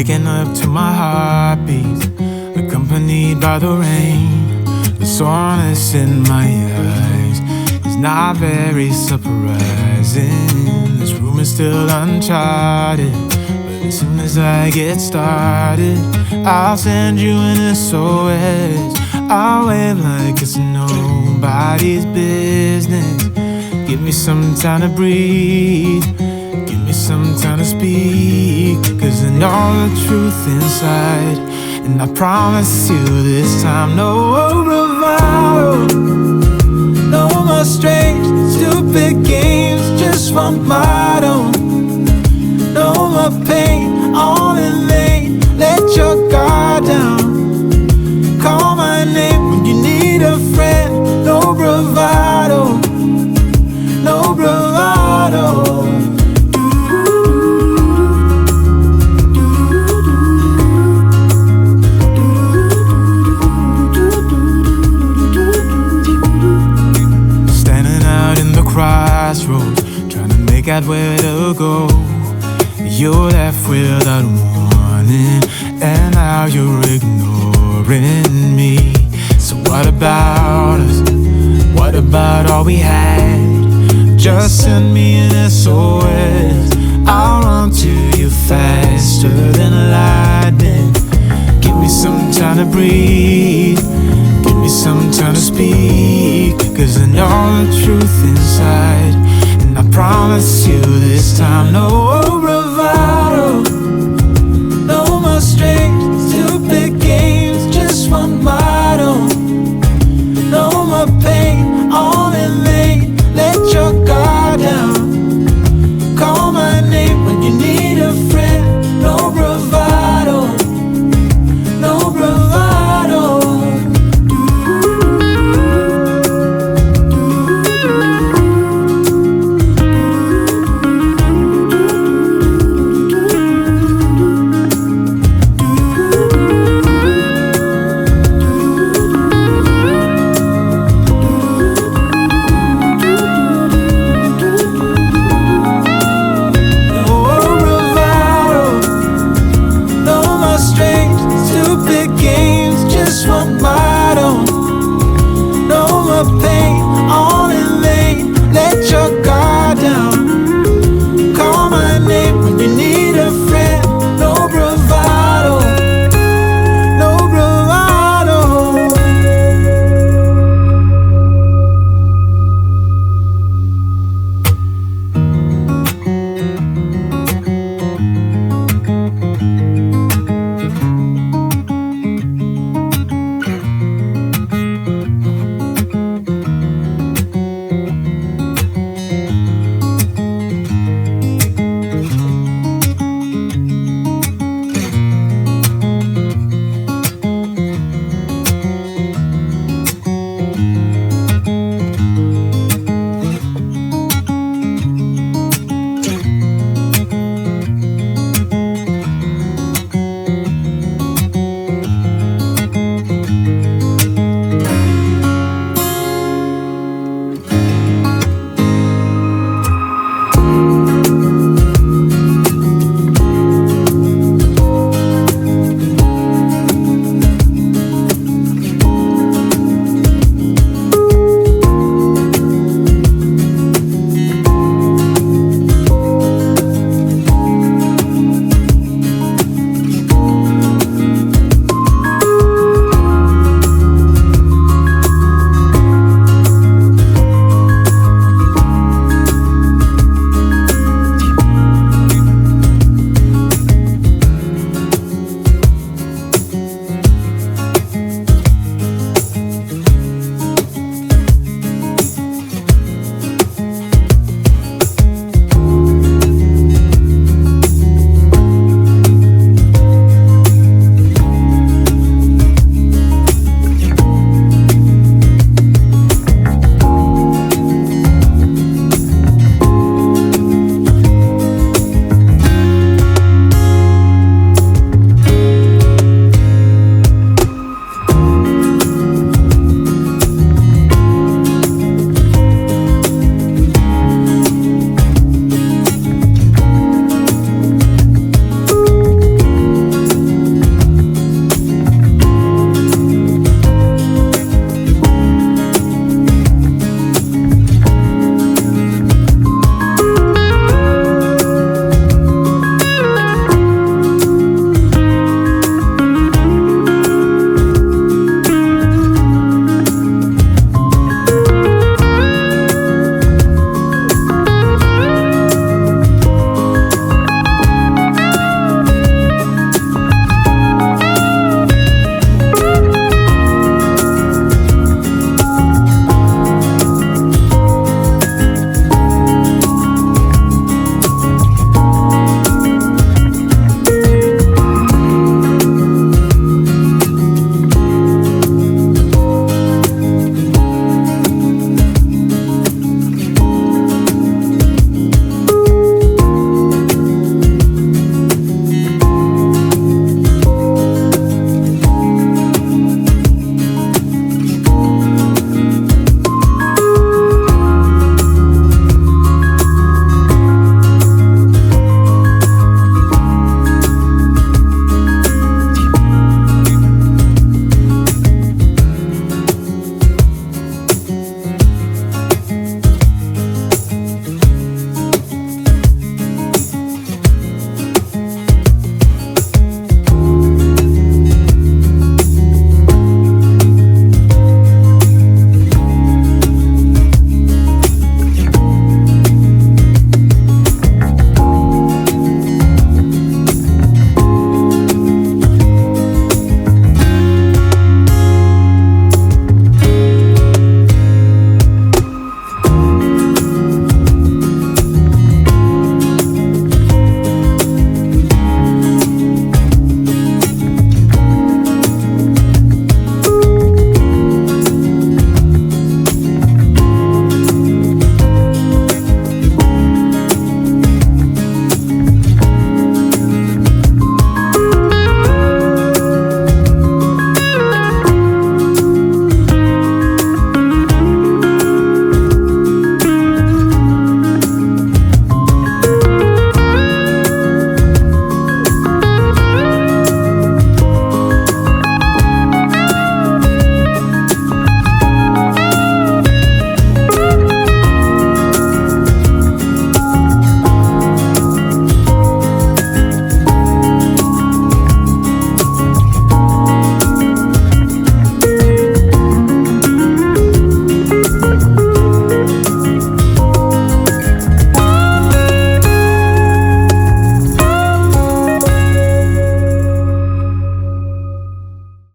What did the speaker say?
waking up to my heartbeat, accompanied by the rain. The soreness in my eyes is not very surprising. This room is still uncharted, but as soon as I get started, I'll send you an SOS. I'll wave like it's nobody's business. Give me some time to breathe, give me some time to speak, 'cause I know the truth inside, and I promise you this time, no bravado, no more strange, stupid games, just one motto. No more pain, all in vain, let your guard down. Call my name when you need a friend. No bravado, no bravado. Standing out in the crossroads, trying to make out where to go. You're left without warning, and now you're ignoring me. So what about us? What about all we had? Just send me an SOS. I'll run to you faster than lightning. Give me some time to breathe, give me some time to speak, 'cause I know the truth inside, and I promise you this time, no